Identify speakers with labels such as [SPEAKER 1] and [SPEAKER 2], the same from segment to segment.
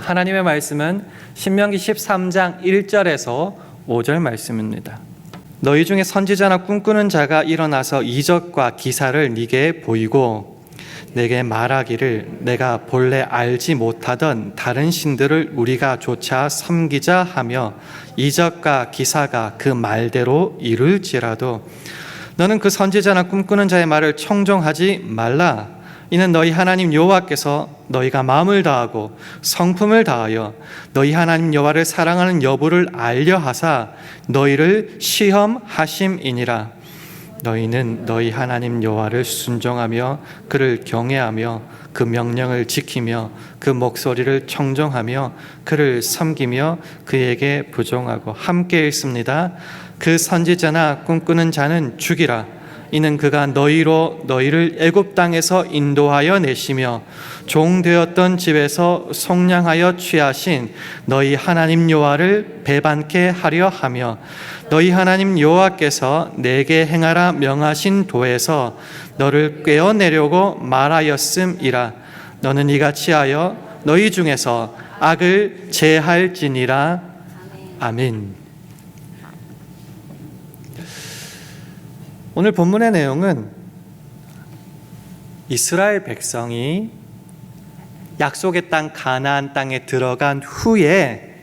[SPEAKER 1] 하나님의 말씀은 신명기 13장 1절에서 5절 말씀입니다. 너희 중에 선지자나 꿈꾸는 자가 일어나서 이적과 기사를 네게 보이고 내게 말하기를 내가 본래 알지 못하던 다른 신들을 우리가 조차 섬기자 하며 이적과 기사가 그 말대로 이룰지라도 너는 그 선지자나 꿈꾸는 자의 말을 청종하지 말라. 이는 너희 하나님 여호와께서 너희가 마음을 다하고 성품을 다하여 너희 하나님 여호와를 사랑하는 여부를 알려 하사 너희를 시험하심이니라. 너희는 너희 하나님 여호와를 순종하며 그를 경외하며 그 명령을 지키며 그 목소리를 청종하며 그를 섬기며 그에게 부종하고 함께 있습니다. 그 선지자나 꿈꾸는 자는 죽이라. 이는 그가 너희로 너희를 애굽 땅에서 인도하여 내시며 종 되었던 집에서 속량하여 취하신 너희 하나님 여호와를 배반케 하려 하며 너희 하나님 여호와께서 내게 행하라 명하신 도에서 너를 꿰어내려고 말하였음이라. 너는 이같이 하여 너희 중에서 악을 제할지니라. 아멘. 오늘 본문의 내용은 이스라엘 백성이 약속의 땅 가나안 땅에 들어간 후에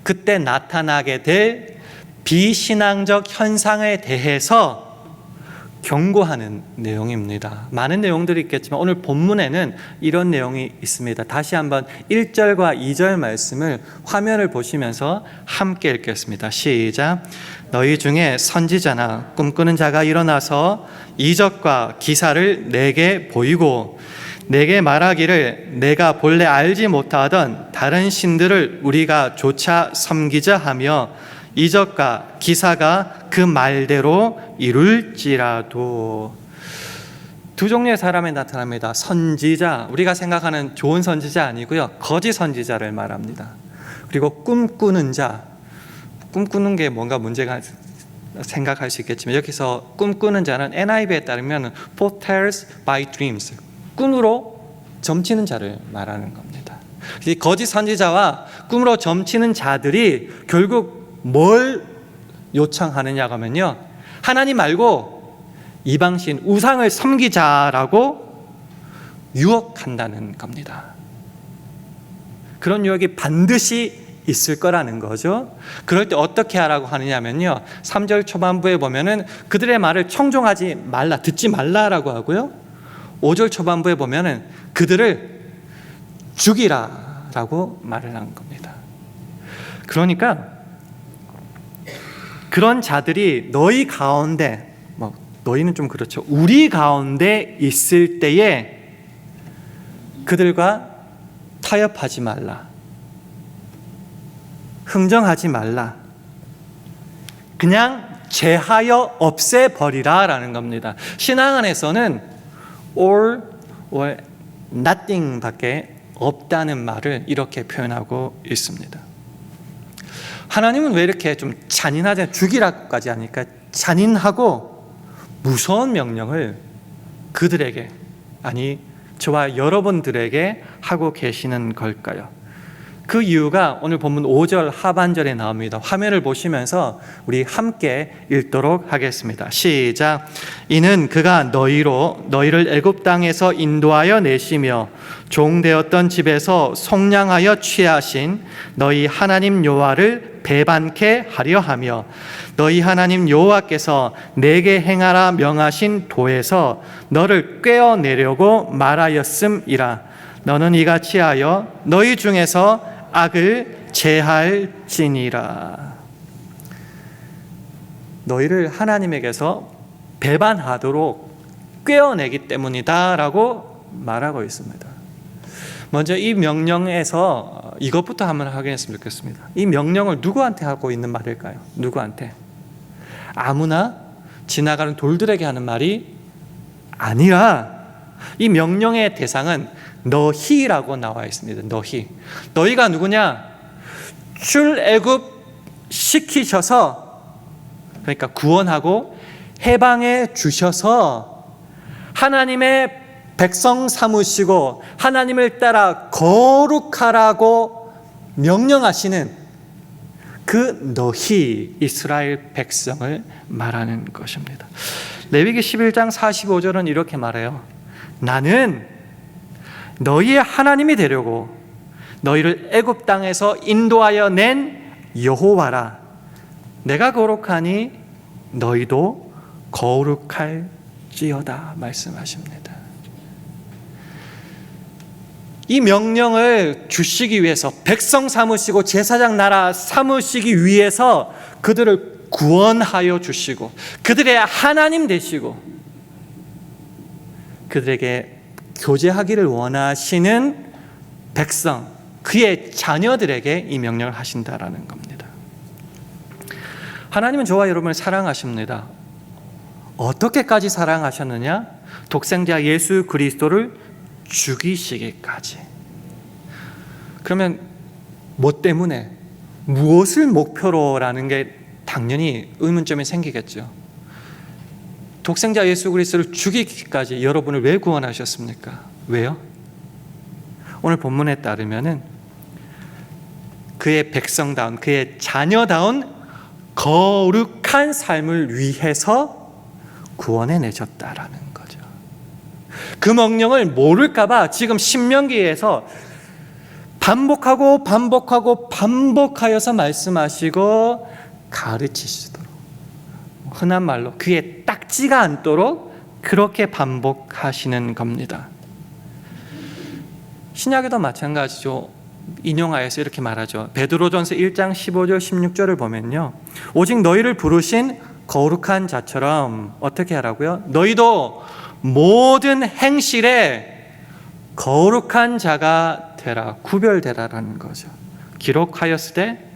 [SPEAKER 1] 그때 나타나게 될 비신앙적 현상에 대해서 경고하는 내용입니다. 많은 내용들이 있겠지만 오늘 본문에는 이런 내용이 있습니다. 다시 한번 1절과 2절 말씀을 화면을 보시면서 함께 읽겠습니다. 시작. 너희 중에 선지자나 꿈꾸는 자가 일어나서 이적과 기사를 내게 보이고 내게 말하기를 내가 본래 알지 못하던 다른 신들을 우리가 조차 섬기자 하며 이적과 기사가 그 말대로 이룰지라도. 두 종류의 사람이 나타납니다. 선지자, 우리가 생각하는 좋은 선지자 아니고요, 거짓 선지자를 말합니다. 그리고 꿈꾸는 자, 꿈꾸는 게 뭔가 문제가 생각할 수 있겠지만 여기서 꿈꾸는 자는 NIV에 따르면 foretells by dreams, 꿈으로 점치는 자를 말하는 겁니다. 이 거짓 선지자와 꿈으로 점치는 자들이 결국 뭘 요청하느냐고 하면요, 하나님 말고 이방신 우상을 섬기자라고 유혹한다는 겁니다. 그런 유혹이 반드시 있을 거라는 거죠. 그럴 때 어떻게 하라고 하느냐면요, 3절 초반부에 보면은 그들의 말을 청종하지 말라, 듣지 말라라고 하고요, 5절 초반부에 보면은 그들을 죽이라라고 말을 한 겁니다. 그러니까 그런 자들이 너희 가운데, 너희는 좀 그렇죠, 우리 가운데 있을 때에 그들과 타협하지 말라, 흥정하지 말라, 그냥 제하여 없애버리라 라는 겁니다. 신앙 안에서는 all or nothing 밖에 없다는 말을 이렇게 표현하고 있습니다. 하나님은 왜 이렇게 좀 잔인하지, 죽이라고까지 하니까 잔인하고 무서운 명령을 그들에게, 아니 저와 여러분들에게 하고 계시는 걸까요? 그 이유가 오늘 본문 5절 하반절에 나옵니다. 화면을 보시면서 우리 함께 읽도록 하겠습니다. 시작. 이는 그가 너희를 애굽 땅에서 인도하여 내시며 종 되었던 집에서 속량하여 취하신 너희 하나님 여호와를 배반케 하려 하며 너희 하나님 여호와께서 내게 행하라 명하신 도에서 너를 꿰어내려고 말하였음이라. 너는 이같이 하여 너희 중에서 악을 제할지니라. 너희를 하나님에게서 배반하도록 꿰어내기 때문이다 라고 말하고 있습니다. 먼저 이 명령에서 이것부터 한번 확인했으면 좋겠습니다. 이 명령을 누구한테 하고 있는 말일까요? 누구한테? 아무나 지나가는 돌들에게 하는 말이 아니라 이 명령의 대상은 너희라고 나와 있습니다. 너희. 너희가 누구냐? 출애굽 시키셔서, 그러니까 구원하고 해방해 주셔서 하나님의 백성 삼으시고 하나님을 따라 거룩하라고 명령하시는 그 너희 이스라엘 백성을 말하는 것입니다. 레위기 11장 45절은 이렇게 말해요. 나는 너희의 하나님이 되려고 너희를 애굽 땅에서 인도하여 낸 여호와라. 내가 거룩하니 너희도 거룩할지어다 말씀하십니다. 이 명령을 주시기 위해서, 백성 삼으시고 제사장 나라 삼으시기 위해서 그들을 구원하여 주시고 그들의 하나님 되시고 그들에게 교제하기를 원하시는 백성, 그의 자녀들에게 이 명령을 하신다라는 겁니다. 하나님은 저와 여러분을 사랑하십니다. 어떻게까지 사랑하셨느냐? 독생자 예수 그리스도를 죽이시기까지. 그러면 뭐 때문에, 무엇을 목표로라는 게 당연히 의문점이 생기겠죠. 독생자 예수 그리스도를 죽이기까지 여러분을 왜 구원하셨습니까? 왜요? 오늘 본문에 따르면은 그의 백성다운, 그의 자녀다운 거룩한 삶을 위해서 구원해 내셨다라는 거죠. 그 명령을 모를까봐 지금 신명기에서 반복하여서 말씀하시고 가르치시도록, 흔한 말로 그의 딱지가 않도록 그렇게 반복하시는 겁니다. 신약에도 마찬가지죠. 인용하여서 이렇게 말하죠. 베드로전서 1장 15절 16절을 보면요, 오직 너희를 부르신 거룩한 자처럼 어떻게 하라고요? 너희도 모든 행실에 거룩한 자가 되라, 구별되라라는 거죠. 기록하였으되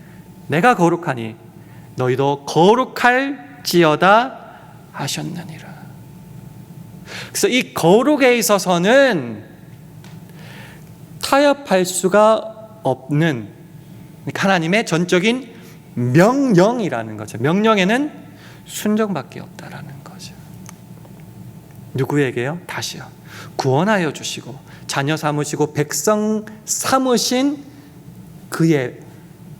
[SPEAKER 1] 내가 거룩하니 너희도 거룩할지어다 하셨느니라. 그래서 이 거룩에 있어서는 타협할 수가 없는 하나님의 전적인 명령이라는 거죠. 명령에는 순종밖에 없다라는 거죠. 누구에게요? 다시요. 구원하여 주시고 자녀 삼으시고 백성 삼으신 그의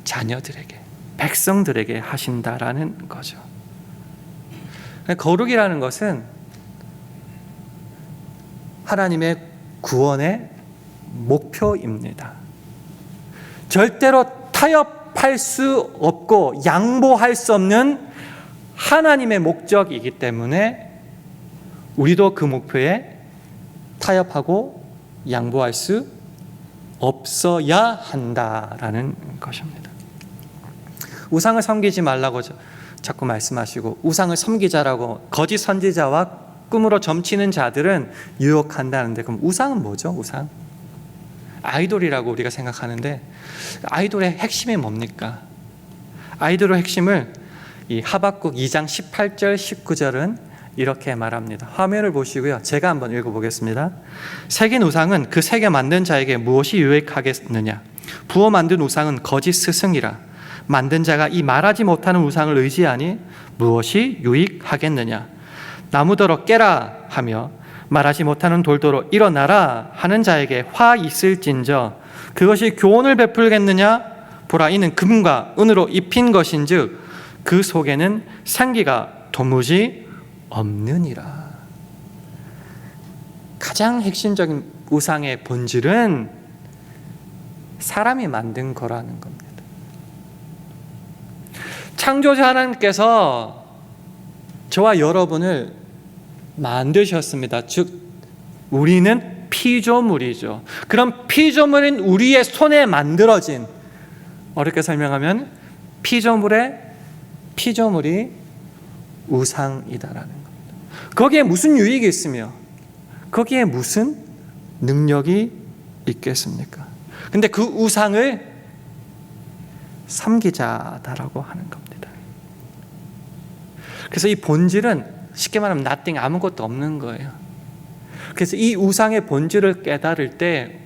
[SPEAKER 1] 자녀들에게, 백성들에게 하신다라는 거죠. 거룩이라는 것은 하나님의 구원의 목표입니다. 절대로 타협할 수 없고 양보할 수 없는 하나님의 목적이기 때문에 우리도 그 목표에 타협하고 양보할 수 없어야 한다라는 것입니다. 우상을 섬기지 말라고 자꾸 말씀하시고, 우상을 섬기자라고 거짓 선지자와 꿈으로 점치는 자들은 유혹한다는데, 그럼 우상은 뭐죠? 우상? 아이돌이라고 우리가 생각하는데, 아이돌의 핵심이 뭡니까? 아이돌의 핵심을 이 하박국 2장 18절 19절은 이렇게 말합니다. 화면을 보시고요, 제가 한번 읽어보겠습니다. 새긴 우상은 그 새겨 만든 자에게 무엇이 유익하겠느냐? 부어 만든 우상은 거짓 스승이라. 만든 자가 이 말하지 못하는 우상을 의지하니 무엇이 유익하겠느냐? 나무더러 깨라 하며 말하지 못하는 돌더러 일어나라 하는 자에게 화 있을진저 그것이 교훈을 베풀겠느냐? 보라, 이는 금과 은으로 입힌 것인즉 그 속에는 생기가 도무지 없느니라. 가장 핵심적인 우상의 본질은 사람이 만든 거라는 겁니다. 창조자 하나님께서 저와 여러분을 만드셨습니다. 즉 우리는 피조물이죠. 그럼 피조물인 우리의 손에 만들어진, 어렵게 설명하면 피조물이 우상이다라는 겁니다. 거기에 무슨 유익이 있으며 거기에 무슨 능력이 있겠습니까? 근데 그 우상을 섬기자라고 하는 겁니다. 그래서 이 본질은 쉽게 말하면 nothing, 아무것도 없는 거예요. 그래서 이 우상의 본질을 깨달을 때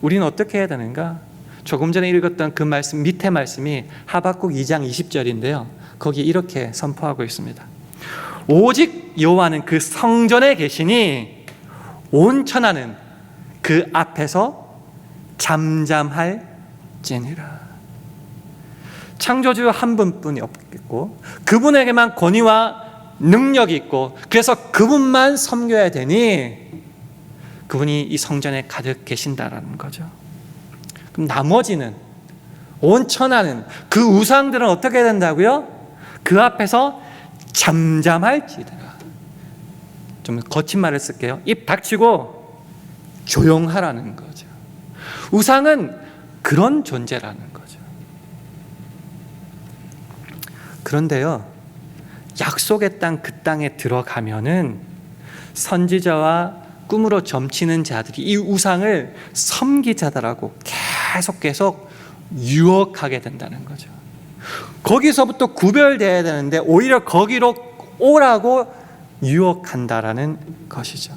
[SPEAKER 1] 우리는 어떻게 해야 되는가? 조금 전에 읽었던 그 말씀, 밑에 말씀이 하박국 2장 20절인데요. 거기 이렇게 선포하고 있습니다. 오직 여호와는 그 성전에 계시니 온 천하는 그 앞에서 잠잠할 찌니라. 창조주 한 분뿐이 없겠고 그분에게만 권위와 능력이 있고 그래서 그분만 섬겨야 되니 그분이 이 성전에 가득 계신다라는 거죠. 그럼 나머지는 온 천하는 그 우상들은 어떻게 된다고요? 그 앞에서 잠잠할지니라. 좀 거친 말을 쓸게요. 입 닥치고 조용하라는 거죠. 우상은 그런 존재라는 거죠. 그런데요, 약속의 땅 그 땅에 들어가면은 선지자와 꿈으로 점치는 자들이 이 우상을 섬기자다라고 계속 유혹하게 된다는 거죠. 거기서부터 구별돼야 되는데 오히려 거기로 오라고 유혹한다라는 것이죠.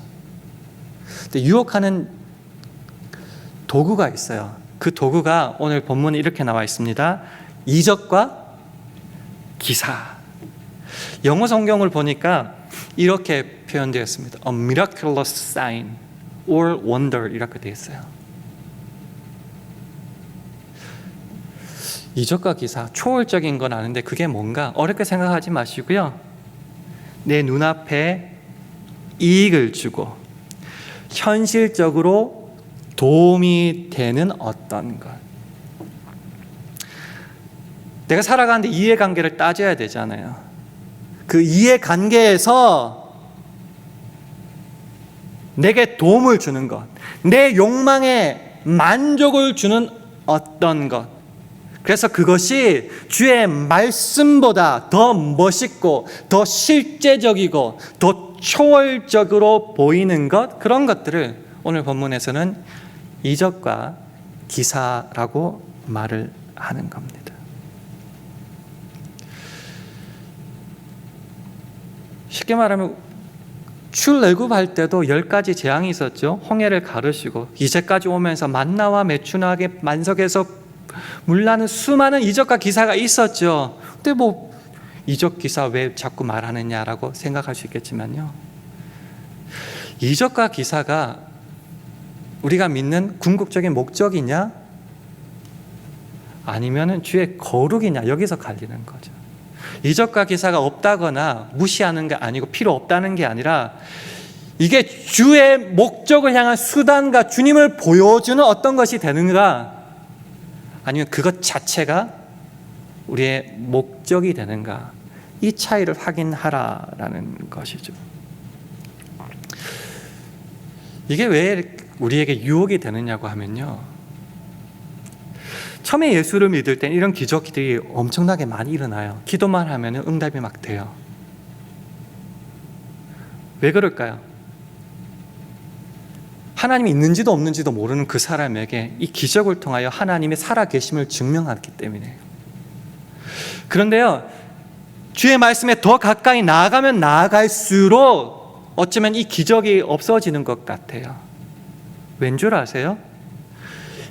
[SPEAKER 1] 근데 유혹하는 도구가 있어요. 그 도구가 오늘 본문에 이렇게 나와 있습니다. 이적과 기사. 영어 성경을 보니까 이렇게 표현되었습니다. A miraculous sign or wonder 이렇게 되어 있어요. 이적과 기사, 초월적인 건 아는데 그게 뭔가 어렵게 생각하지 마시고요. 내 눈앞에 이익을 주고 현실적으로 도움이 되는 어떤 것. 내가 살아가는데 이해관계를 따져야 되잖아요. 그 이해관계에서 내게 도움을 주는 것, 내 욕망에 만족을 주는 어떤 것. 그래서 그것이 주의 말씀보다 더 멋있고 더 실제적이고 더 초월적으로 보이는 것, 그런 것들을 오늘 본문에서는 이적과 기사라고 말을 하는 겁니다. 쉽게 말하면 출애굽할 때도 10가지 재앙이 있었죠. 홍해를 가르시고 이제까지 오면서 만나와 메추나게 만석에서 물나는 수많은 이적과 기사가 있었죠. 근데 뭐 이적 기사 왜 자꾸 말하느냐라고 생각할 수 있겠지만요, 이적과 기사가 우리가 믿는 궁극적인 목적이냐 아니면은 주의 거룩이냐, 여기서 갈리는 거죠. 이적과 기사가 없다거나 무시하는 게 아니고 필요 없다는 게 아니라 이게 주의 목적을 향한 수단과 주님을 보여주는 어떤 것이 되는가, 아니면 그것 자체가 우리의 목적이 되는가, 이 차이를 확인하라라는 것이죠. 이게 왜 우리에게 유혹이 되느냐고 하면요, 처음에 예수를 믿을 땐 이런 기적들이 엄청나게 많이 일어나요. 기도만 하면 응답이 막 돼요. 왜 그럴까요? 하나님이 있는지도 없는지도 모르는 그 사람에게 이 기적을 통하여 하나님의 살아계심을 증명하기 때문에. 그런데요, 주의 말씀에 더 가까이 나아가면 나아갈수록 어쩌면 이 기적이 없어지는 것 같아요. 왠 줄 아세요?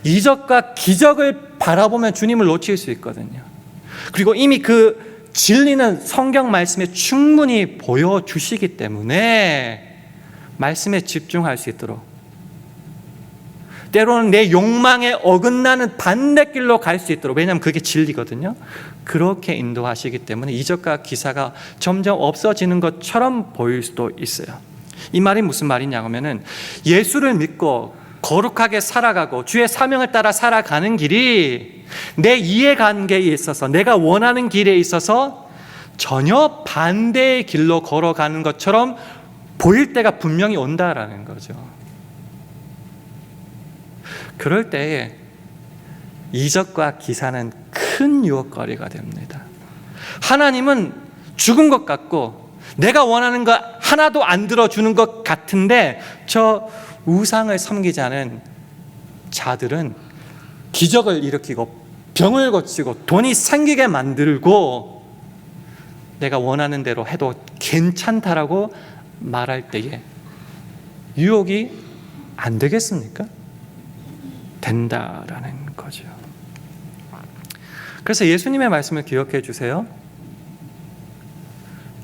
[SPEAKER 1] 이적과 기적을 바라보면 주님을 놓칠 수 있거든요. 그리고 이미 그 진리는 성경 말씀에 충분히 보여주시기 때문에 말씀에 집중할 수 있도록, 때로는 내 욕망에 어긋나는 반대길로 갈 수 있도록, 왜냐하면 그게 진리거든요. 그렇게 인도하시기 때문에 이적과 기사가 점점 없어지는 것처럼 보일 수도 있어요. 이 말이 무슨 말이냐 하면은, 예수를 믿고 거룩하게 살아가고 주의 사명을 따라 살아가는 길이 내 이해관계에 있어서, 내가 원하는 길에 있어서 전혀 반대의 길로 걸어가는 것처럼 보일 때가 분명히 온다라는 거죠. 그럴 때에 이적과 기사는 큰 유혹거리가 됩니다. 하나님은 죽은 것 같고 내가 원하는 것 하나도 안 들어주는 것 같은데, 저 우상을 섬기자는 자들은 기적을 일으키고 병을 고치고 돈이 생기게 만들고 내가 원하는 대로 해도 괜찮다라고 말할 때에 유혹이 안 되겠습니까? 된다라는 거죠. 그래서 예수님의 말씀을 기억해 주세요.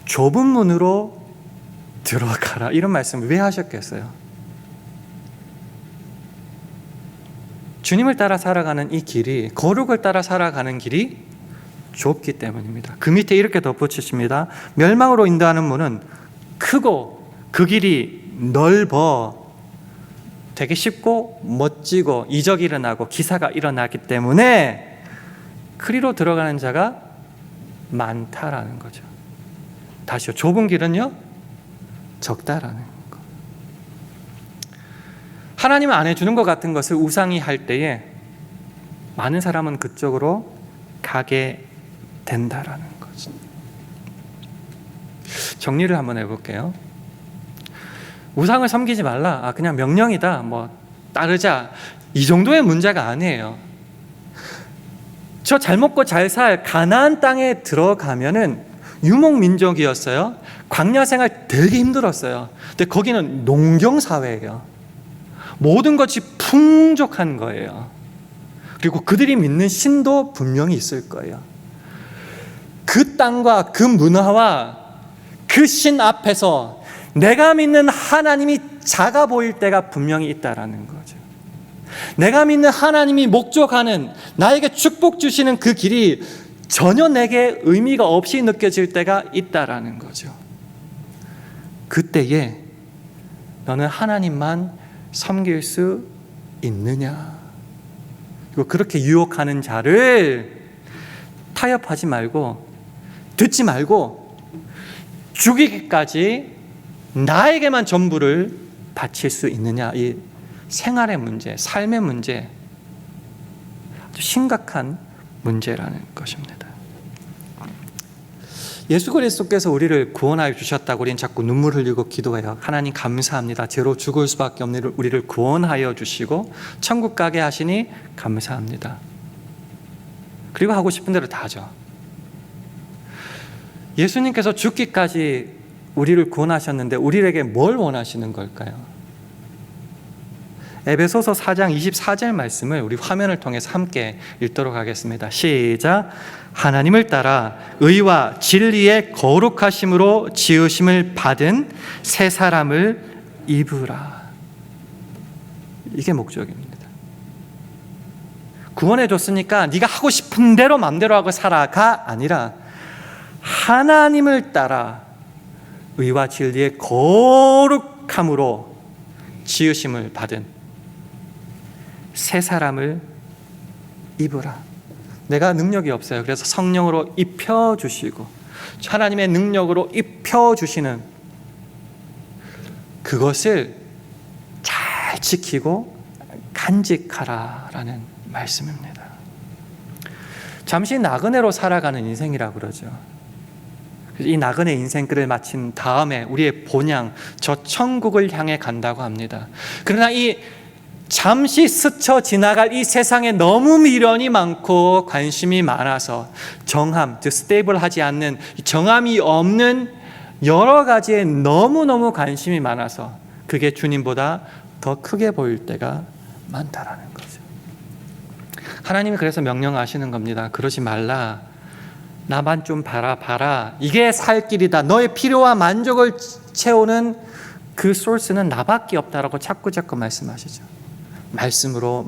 [SPEAKER 1] 좁은 문으로 들어가라, 이런 말씀을 왜 하셨겠어요? 주님을 따라 살아가는 이 길이, 거룩을 따라 살아가는 길이 좁기 때문입니다. 그 밑에 이렇게 덧붙이십니다. 멸망으로 인도하는 문은 크고 그 길이 넓어 되게 쉽고 멋지고 이적이 일어나고 기사가 일어나기 때문에 그리로 들어가는 자가 많다라는 거죠. 다시요. 좁은 길은요, 적다라는 거. 하나님은 안 해주는 것 같은 것을 우상이 할 때에 많은 사람은 그쪽으로 가게 된다라는 거죠. 정리를 한번 해볼게요. 우상을 섬기지 말라. 그냥 명령이다. 따르자. 이 정도의 문제가 아니에요. 저 잘 먹고 잘 살 가나안 땅에 들어가면은 유목 민족이었어요. 광야 생활 되게 힘들었어요. 근데 거기는 농경 사회예요. 모든 것이 풍족한 거예요. 그리고 그들이 믿는 신도 분명히 있을 거예요. 그 땅과 그 문화와 그 신 앞에서 내가 믿는 하나님이 작아 보일 때가 분명히 있다라는 거죠. 내가 믿는 하나님이 목적하는, 나에게 축복 주시는 그 길이 전혀 내게 의미가 없이 느껴질 때가 있다라는 거죠. 그때에 너는 하나님만 섬길 수 있느냐? 그리고 그렇게 유혹하는 자를 타협하지 말고, 듣지 말고 죽이기까지 나에게만 전부를 바칠 수 있느냐? 이 생활의 문제, 삶의 문제, 아주 심각한 문제라는 것입니다. 예수 그리스도께서 우리를 구원하여 주셨다고 우리는 자꾸 눈물 흘리고 기도해요. 하나님 감사합니다. 죄로 죽을 수밖에 없는 우리를 구원하여 주시고 천국 가게 하시니 감사합니다. 그리고 하고 싶은 대로 다 하죠. 예수님께서 죽기까지 우리를 구원하셨는데 우리에게 뭘 원하시는 걸까요? 에베소서 4장 24절 말씀을 우리 화면을 통해서 함께 읽도록 하겠습니다. 시작. 하나님을 따라 의와 진리의 거룩하심으로 지으심을 받은 새 사람을 입으라. 이게 목적입니다. 구원해 줬으니까 네가 하고 싶은 대로 마음대로 하고 살아가 아니라 하나님을 따라 의와 진리의 거룩함으로 지으심을 받은 새 사람을 입으라. 내가 능력이 없어요. 그래서 성령으로 입혀주시고 하나님의 능력으로 입혀주시는 그것을 잘 지키고 간직하라라는 말씀입니다. 잠시 나그네로 살아가는 인생이라고 그러죠. 이 나그네 인생길을 마친 다음에 우리의 본향, 저 천국을 향해 간다고 합니다. 그러나 이 잠시 스쳐 지나갈 이 세상에 너무 미련이 많고 관심이 많아서 정함, 즉 스테이블하지 않는, 정함이 없는 여러 가지에 너무너무 관심이 많아서 그게 주님보다 더 크게 보일 때가 많다라는 거죠. 하나님이 그래서 명령하시는 겁니다. 그러지 말라. 나만 좀 봐라. 이게 살 길이다. 너의 필요와 만족을 채우는 그 소스는 나밖에 없다라고 자꾸 말씀하시죠. 말씀으로.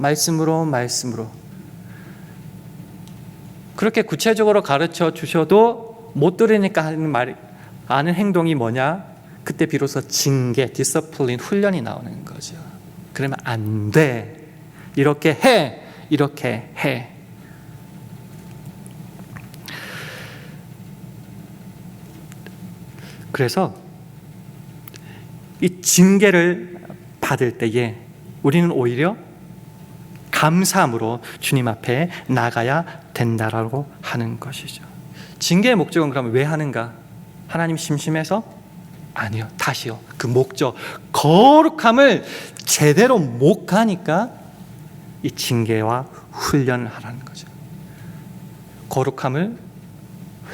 [SPEAKER 1] 그렇게 구체적으로 가르쳐 주셔도 못 들으니까 하는 행동이 뭐냐? 그때 비로소 징계, 디서플린, 훈련이 나오는 거죠. 그러면 안 돼. 이렇게 해. 그래서 이 징계를 받을 때에 우리는 오히려 감사함으로 주님 앞에 나가야 된다라고 하는 것이죠. 징계의 목적은 그러면 왜 하는가? 하나님 심심해서? 아니요. 다시요. 그 목적, 거룩함을 제대로 못 가니까 이 징계와 훈련을 하라는 거죠. 거룩함을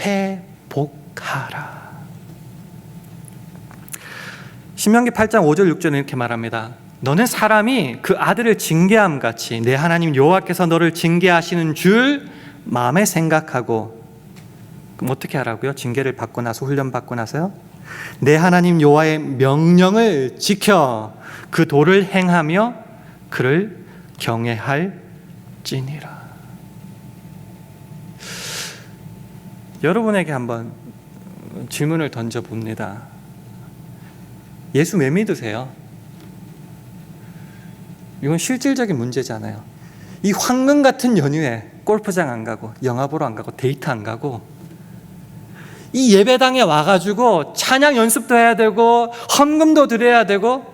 [SPEAKER 1] 회복하라. 신명기 8장 5절 6절은 이렇게 말합니다. 너는 사람이 그 아들을 징계함 같이 내 하나님 여호와께서 너를 징계하시는 줄 마음에 생각하고, 그럼 어떻게 하라고요? 징계를 받고 나서, 훈련 받고 나서요? 내 하나님 여호와의 명령을 지켜 그 도를 행하며 그를 경외할 할지니라. 여러분에게 한번 질문을 던져봅니다. 예수 왜 믿으세요? 이건 실질적인 문제잖아요. 이 황금 같은 연휴에 골프장 안 가고 영화 보러 안 가고 데이트 안 가고 이 예배당에 와가지고 찬양 연습도 해야 되고 헌금도 드려야 되고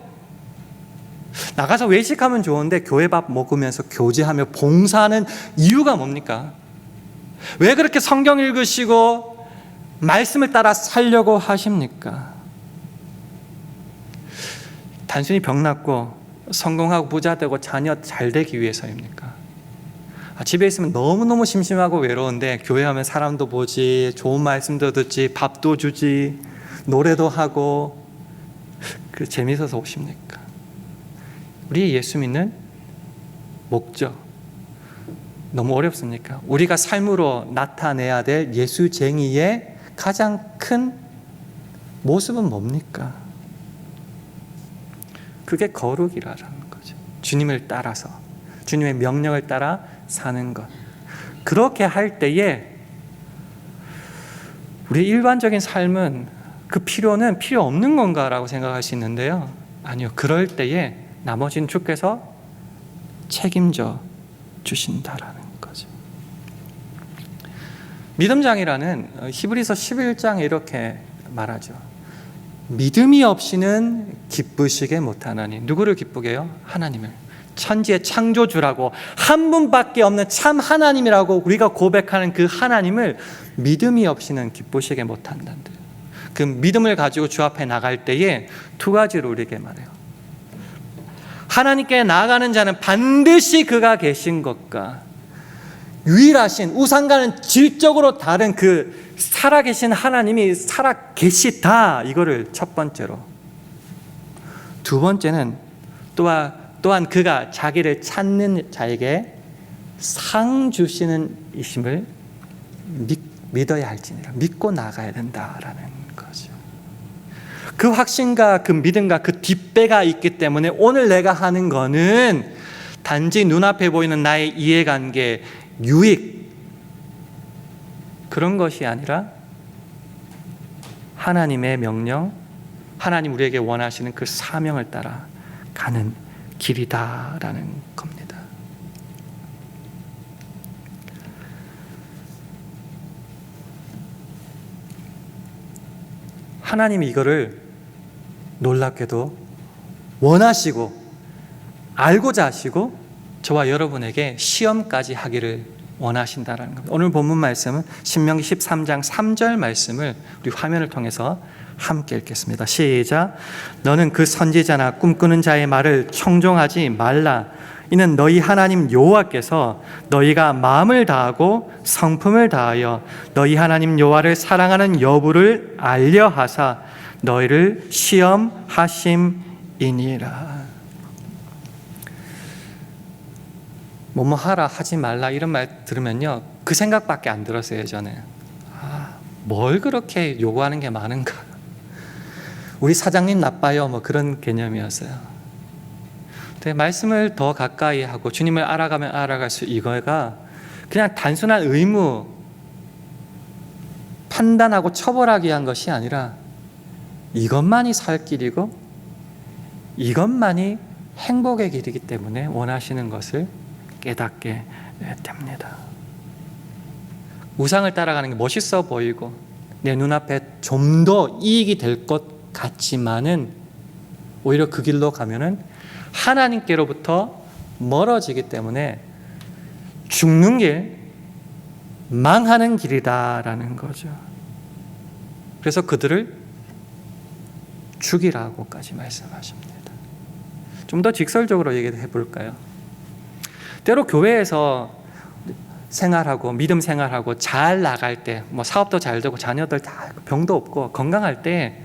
[SPEAKER 1] 나가서 외식하면 좋은데 교회 밥 먹으면서 교제하며 봉사하는 이유가 뭡니까? 왜 그렇게 성경 읽으시고 말씀을 따라 살려고 하십니까? 단순히 병 낫고 성공하고 부자 되고 자녀 잘 되기 위해서입니까? 집에 있으면 너무너무 심심하고 외로운데 교회 하면 사람도 보지, 좋은 말씀도 듣지, 밥도 주지, 노래도 하고 그 재미있어서 오십니까? 우리 예수 믿는 목적 너무 어렵습니까? 우리가 삶으로 나타내야 될 예수쟁이의 가장 큰 모습은 뭡니까? 그게 거룩이라는 거죠. 주님을 따라서, 주님의 명령을 따라 사는 것. 그렇게 할 때에 우리 일반적인 삶은 그 필요는 필요 없는 건가라고 생각할 수 있는데요. 아니요. 그럴 때에 나머지는 주께서 책임져 주신다라는 거죠. 믿음장이라는 히브리서 11장에 이렇게 말하죠. 믿음이 없이는 기쁘시게 못하나니. 누구를 기쁘게 해요? 하나님을. 천지의 창조주라고 한 분밖에 없는 참 하나님이라고 우리가 고백하는 그 하나님을 믿음이 없이는 기쁘시게 못한다는데, 그 믿음을 가지고 주 앞에 나갈 때에 두 가지로 우리에게 말해요. 하나님께 나아가는 자는 반드시 그가 계신 것과 유일하신 우상과는 질적으로 다른 그 살아계신 하나님이 살아계시다, 이거를 첫 번째로. 두 번째는 또한 그가 자기를 찾는 자에게 상 주시는 이심을 믿어야 할지니라. 믿고 나가야 된다라는 거죠. 그 확신과 그 믿음과 그 뒷배가 있기 때문에 오늘 내가 하는 거는 단지 눈앞에 보이는 나의 이해관계, 유익, 그런 것이 아니라 하나님의 명령, 하나님 우리에게 원하시는 그 사명을 따라 가는 길이다라는 겁니다. 하나님이 이거를 놀랍게도 원하시고 알고자 하시고 저와 여러분에게 시험까지 하기를 원하신다라는 겁니다. 오늘 본문 말씀은 신명기 13장 3절 말씀을 우리 화면을 통해서 함께 읽겠습니다. 시작. 너는 그 선지자나 꿈꾸는 자의 말을 청종하지 말라. 이는 너희 하나님 여호와께서 너희가 마음을 다하고 성품을 다하여 너희 하나님 여호와를 사랑하는 여부를 알려하사 너희를 시험하심이니라. 뭐뭐 하라 하지 말라 이런 말 들으면요, 그 생각밖에 안 들었어요. 예전에 뭘 그렇게 요구하는 게 많은가, 우리 사장님 나빠요, 뭐 그런 개념이었어요. 근데 말씀을 더 가까이 하고 주님을 알아가면 알아갈수록 이거가 그냥 단순한 의무, 판단하고 처벌하기 위한 것이 아니라 이것만이 살 길이고 이것만이 행복의 길이기 때문에 원하시는 것을 깨닫게 됩니다. 우상을 따라가는 게 멋있어 보이고 내 눈앞에 좀 더 이익이 될 것 같지만은 오히려 그 길로 가면은 하나님께로부터 멀어지기 때문에 죽는 길, 망하는 길이다라는 거죠. 그래서 그들을 죽이라고까지 말씀하십니다. 좀 더 직설적으로 얘기해 볼까요? 때로 교회에서 생활하고 믿음 생활하고 잘 나갈 때, 뭐 사업도 잘 되고 자녀들 다 병도 없고 건강할 때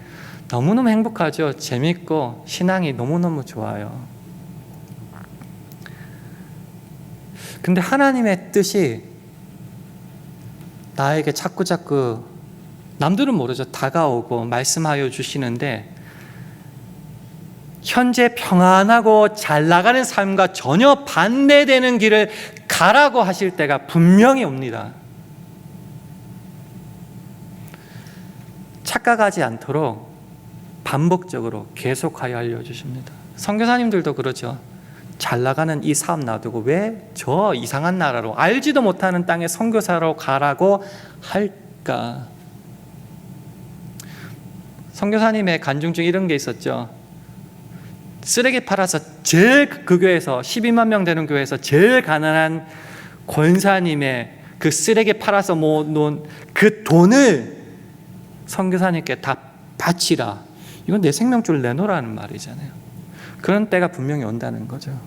[SPEAKER 1] 너무너무 행복하죠. 재밌고 신앙이 너무너무 좋아요. 근데 하나님의 뜻이 나에게 자꾸 남들은 모르죠. 다가오고 말씀하여 주시는데 현재 평안하고 잘 나가는 삶과 전혀 반대되는 길을 가라고 하실 때가 분명히 옵니다. 착각하지 않도록 반복적으로 계속하여 알려주십니다. 선교사님들도 그러죠. 잘 나가는 이 삶 놔두고 왜 저 이상한 나라로 알지도 못하는 땅에 선교사로 가라고 할까? 선교사님의 간증 중에 이런 게 있었죠. 쓰레기 팔아서 제일 그 교회에서 12만 명 되는 교회에서 제일 가난한 권사님의 그 쓰레기 팔아서 모은 그 돈을 선교사님께 다 바치라. 이건 내 생명줄 내놓으라는 말이잖아요. 그런 때가 분명히 온다는 거죠.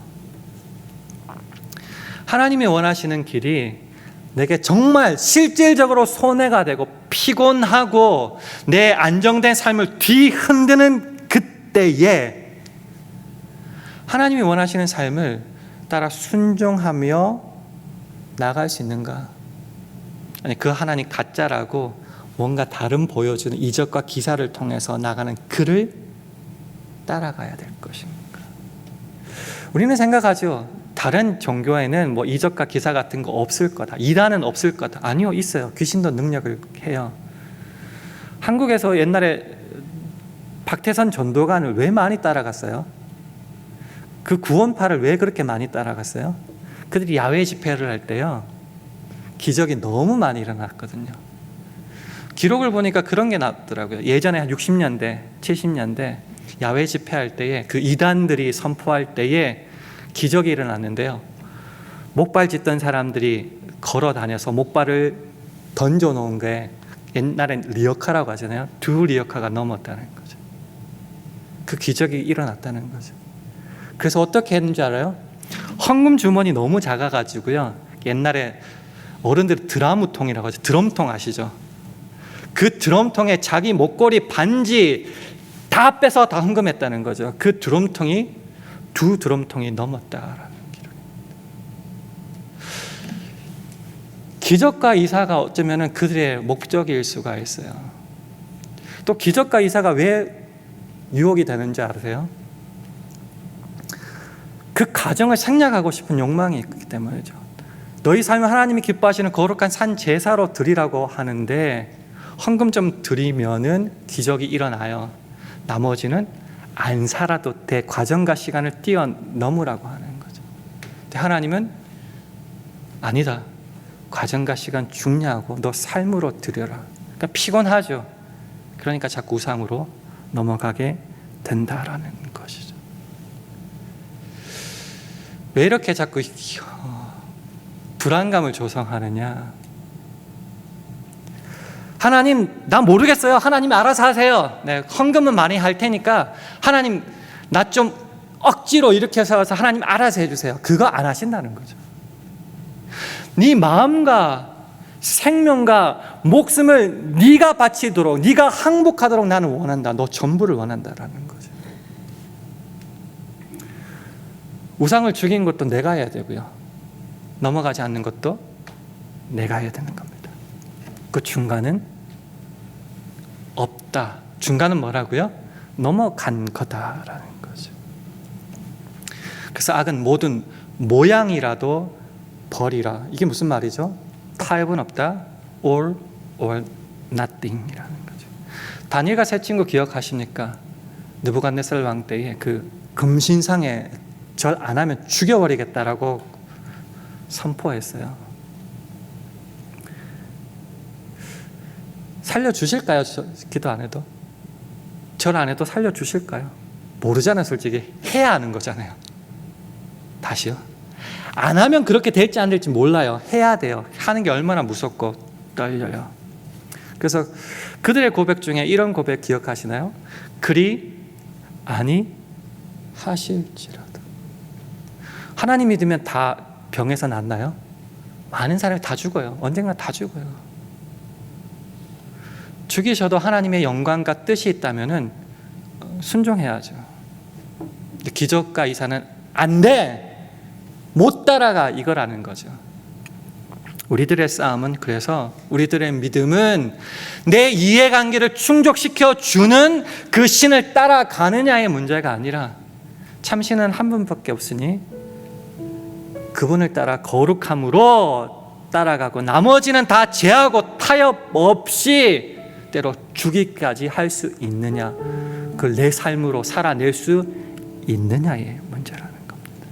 [SPEAKER 1] 하나님이 원하시는 길이 내게 정말 실질적으로 손해가 되고 피곤하고 내 안정된 삶을 뒤흔드는 그때에 하나님이 원하시는 삶을 따라 순종하며 나갈 수 있는가? 아니, 그 하나님 가짜라고 뭔가 다른 보여주는 이적과 기사를 통해서 나가는 그를 따라가야 될 것인가? 우리는 생각하죠. 다른 종교에는 뭐 이적과 기사 같은 거 없을 거다. 이단은 없을 거다. 아니요, 있어요. 귀신도 능력을 해요. 한국에서 옛날에 박태선 전도관을 왜 많이 따라갔어요? 그 구원파를 왜 그렇게 많이 따라갔어요? 그들이 야외 집회를 할 때요, 기적이 너무 많이 일어났거든요. 기록을 보니까 그런 게 나왔더라고요. 예전에 한 60년대, 70년대 야외 집회할 때에 그 이단들이 선포할 때에 기적이 일어났는데요. 목발 짚던 사람들이 걸어 다녀서 목발을 던져 놓은 게 옛날엔 리어카라고 하잖아요. 2 리어카가 넘었다는 거죠. 그 기적이 일어났다는 거죠. 그래서 어떻게 했는지 알아요? 헌금 주머니 너무 작아가지고요. 옛날에 어른들이 드라무통이라고 하죠. 드럼통 아시죠? 그 드럼통에 자기 목걸이, 반지 다 빼서 다 헌금했다는 거죠. 그 드럼통이 2 드럼통이 넘었다라는 기록입니다. 기적과 이사가 어쩌면 그들의 목적일 수가 있어요. 또 기적과 이사가 왜 유혹이 되는지 아세요? 그 가정을 생략하고 싶은 욕망이 있기 때문이죠. 너희 삶을 하나님이 기뻐하시는 거룩한 산 제사로 드리라고 하는데 헌금 좀 드리면은 기적이 일어나요. 나머지는 안 살아도 돼. 과정과 시간을 뛰어넘으라고 하는 거죠. 근데 하나님은 아니다. 과정과 시간 중요하고 너 삶으로 드려라. 그러니까 피곤하죠. 그러니까 자꾸 우상으로 넘어가게 된다라는 것이죠. 왜 이렇게 자꾸 불안감을 조성하느냐? 하나님, 나 모르겠어요. 하나님이 알아서 하세요. 네, 헌금은 많이 할 테니까 하나님, 나 좀 억지로 이렇게 해서 하나님 알아서 해주세요. 그거 안 하신다는 거죠. 네 마음과 생명과 목숨을 네가 바치도록, 네가 항복하도록 나는 원한다. 너 전부를 원한다라는 거죠. 우상을 죽인 것도 내가 해야 되고요. 넘어가지 않는 것도 내가 해야 되는 겁니다. 그 중간은 없다. 중간은 뭐라고요? 넘어간 거다라는 거죠. 그래서 악은 모든 모양이라도 버리라. 이게 무슨 말이죠? 타협은 없다. All or nothing이라는 거죠. 다니엘과 세 친구 기억하십니까? 느부갓네살 왕 때에 그 금신상에 절 안 하면 죽여버리겠다라고 선포했어요. 살려주실까요? 기도 안 해도? 절 안 해도 살려주실까요? 모르잖아요. 솔직히 해야 하는 거잖아요. 다시요? 안 하면 그렇게 될지 안 될지 몰라요. 해야 돼요. 하는 게 얼마나 무섭고 떨려요. 그래서 그들의 고백 중에 이런 고백 기억하시나요? 그리 아니 하실지라도. 하나님 믿으면 다 병에서 낫나요? 많은 사람이 다 죽어요. 언젠가 다 죽어요. 죽이셔도 하나님의 영광과 뜻이 있다면 순종해야죠. 기적과 이사는 안 돼! 못 따라가! 이거라는 거죠. 우리들의 싸움은, 그래서 우리들의 믿음은 내 이해관계를 충족시켜 주는 그 신을 따라가느냐의 문제가 아니라 참신은 한 분밖에 없으니 그분을 따라 거룩함으로 따라가고 나머지는 다 제하고 타협 없이 때로 주기까지 할 수 있느냐, 그걸 내 삶으로 살아낼 수 있느냐의 문제라는 겁니다.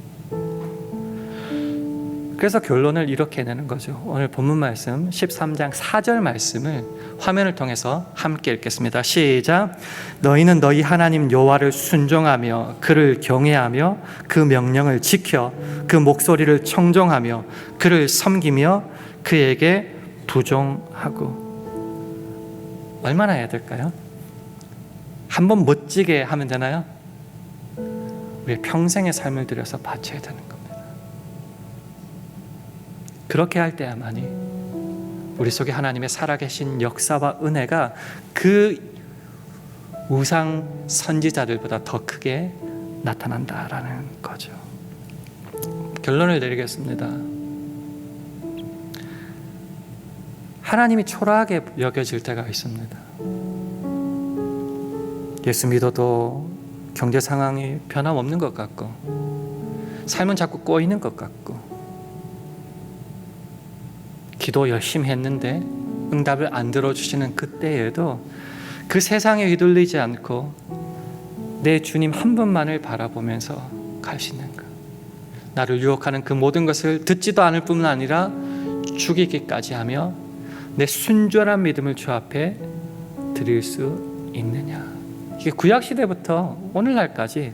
[SPEAKER 1] 그래서 결론을 이렇게 내는 거죠. 오늘 본문 말씀 13장 4절 말씀을 화면을 통해서 함께 읽겠습니다. 시작. 너희는 너희 하나님 여호와를 순종하며 그를 경외하며 그 명령을 지켜 그 목소리를 청종하며 그를 섬기며 그에게 부종하고. 얼마나 해야 될까요? 한번 멋지게 하면 되나요? 우리의 평생의 삶을 들여서 바쳐야 되는 겁니다. 그렇게 할 때야만이 우리 속에 하나님의 살아계신 역사와 은혜가 그 우상 선지자들보다 더 크게 나타난다라는 거죠. 결론을 내리겠습니다. 하나님이 초라하게 여겨질 때가 있습니다. 예수 믿어도 경제 상황이 변함없는 것 같고 삶은 자꾸 꼬이는 것 같고 기도 열심히 했는데 응답을 안 들어주시는 그때에도 그 세상에 휘둘리지 않고 내 주님 한 분만을 바라보면서 갈 수 있는 것, 나를 유혹하는 그 모든 것을 듣지도 않을 뿐만 아니라 죽이기까지 하며 내 순전한 믿음을 주 앞에 드릴 수 있느냐. 이게 구약시대부터 오늘날까지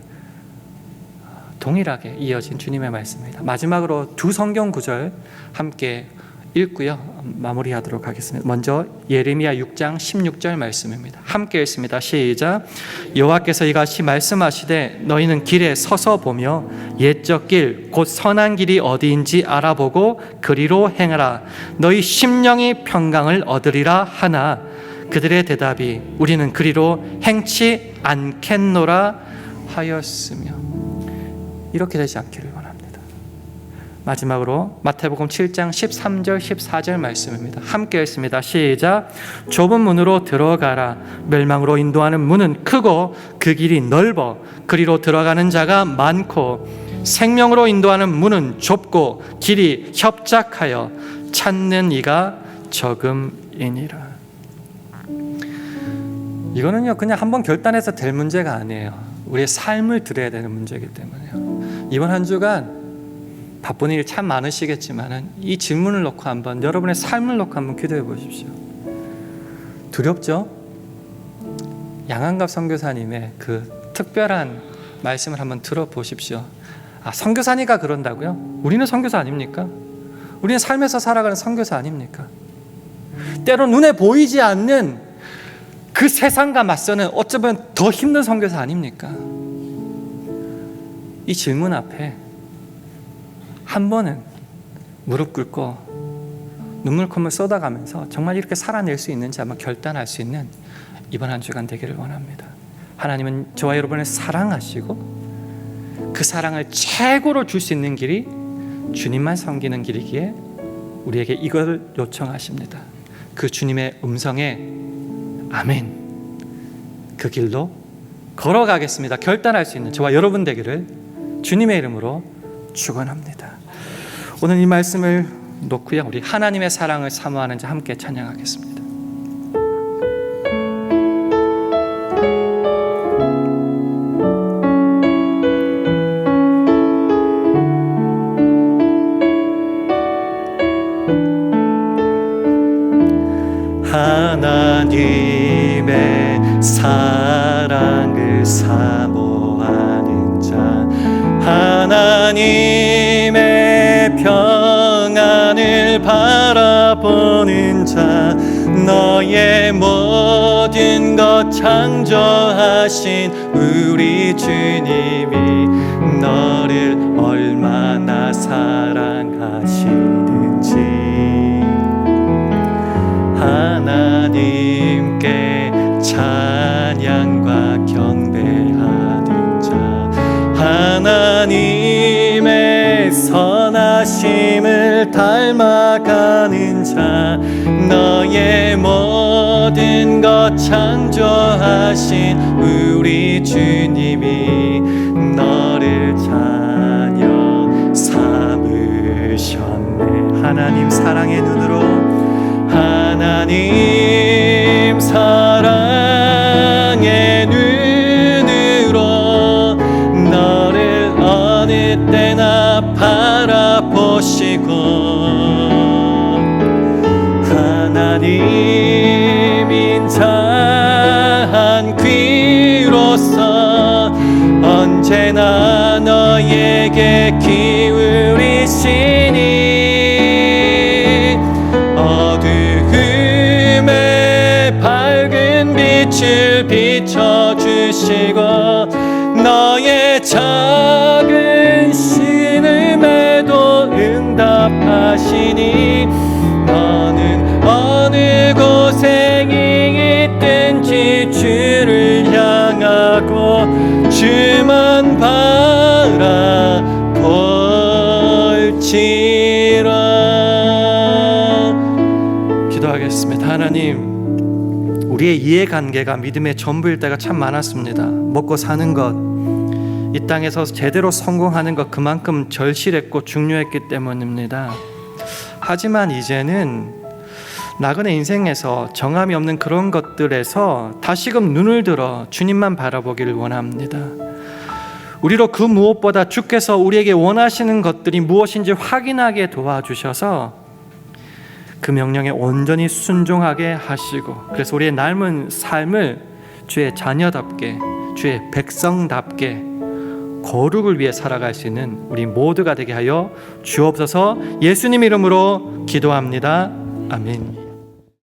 [SPEAKER 1] 동일하게 이어진 주님의 말씀입니다. 마지막으로 두 성경 구절 함께 읽고요 마무리하도록 하겠습니다. 먼저 예레미야 6장 16절 말씀입니다. 함께 읽습니다. 시작. 여호와께서 이같이 말씀하시되 너희는 길에 서서 보며 옛적 길 곧 선한 길이 어디인지 알아보고 그리로 행하라. 너희 심령이 평강을 얻으리라 하나 그들의 대답이 우리는 그리로 행치 않겠노라 하였으며. 이렇게 되지 않기를 원합니다. 마지막으로 마태복음 7장 13절 14절 말씀입니다. 함께 읽습니다. 시작. 좁은 문으로 들어가라. 멸망으로 인도하는 문은 크고 그 길이 넓어 그리로 들어가는 자가 많고 생명으로 인도하는 문은 좁고 길이 협착하여 찾는 이가 적음이니라. 이거는요 그냥 한번 결단해서 될 문제가 아니에요. 우리의 삶을 들여야 되는 문제이기 때문에요. 이번 한 주간 바쁜 일이 참 많으시겠지만 이 질문을 놓고 한번 여러분의 삶을 놓고 한번 기도해 보십시오. 두렵죠? 양한갑 선교사님의 그 특별한 말씀을 한번 들어보십시오. 아, 선교사니까 그런다고요? 우리는 선교사 아닙니까? 우리는 삶에서 살아가는 선교사 아닙니까? 때로 눈에 보이지 않는 그 세상과 맞서는 어쩌면 더 힘든 선교사 아닙니까? 이 질문 앞에 한 번은 무릎 꿇고 눈물콧물 쏟아가면서 정말 이렇게 살아낼 수 있는지 한번 결단할 수 있는 이번 한 주간 되기를 원합니다. 하나님은 저와 여러분을 사랑하시고 그 사랑을 최고로 줄 수 있는 길이 주님만 섬기는 길이기에 우리에게 이걸 요청하십니다. 그 주님의 음성에 아멘, 그 길로 걸어가겠습니다. 결단할 수 있는 저와 여러분 되기를 주님의 이름으로 축원합니다. 오늘 이 말씀을 놓고요 우리 하나님의 사랑을 사모하는 자 함께 찬양하겠습니다. 하나님의 사랑을 사모하는 자, 하나님의 평안을 바라보는 자, 너의 모든 것 창조하신 우리 주님이 너를 얼마나 사랑하시는지 하나님께 찬양과 경배하는 자, 하나님의 선하심을 닮아가는 자, 너의 모든 것 창조하신 우리 주님이 너를 하나님 사랑의 눈으로, 하나님 사랑의 눈으로 너를 어느 때나 바라보시고, 하나님 인자한 귀로서 언제나 너에게 기울이시니, 어두움에 밝은 빛을 비춰주시고 너의 작은 신음에도 응답하시니, 너는 어느 곳에 있든지 주를 향하고 주만 바라볼지라. 기도하겠습니다. 하나님, 우리의 이해관계가 믿음의 전부일 때가 참 많았습니다. 먹고 사는 것, 이 땅에서 제대로 성공하는 것, 그만큼 절실했고 중요했기 때문입니다. 하지만 이제는 나그네 인생에서 정함이 없는 그런 것들에서 다시금 눈을 들어 주님만 바라보기를 원합니다. 우리로 그 무엇보다 주께서 우리에게 원하시는 것들이 무엇인지 확인하게 도와주셔서 그 명령에 온전히 순종하게 하시고, 그래서 우리의 남은 삶을 주의 자녀답게, 주의 백성답게 거룩을 위해 살아갈 수 있는 우리 모두가 되게 하여 주옵소서. 예수님 이름으로 기도합니다. 아멘.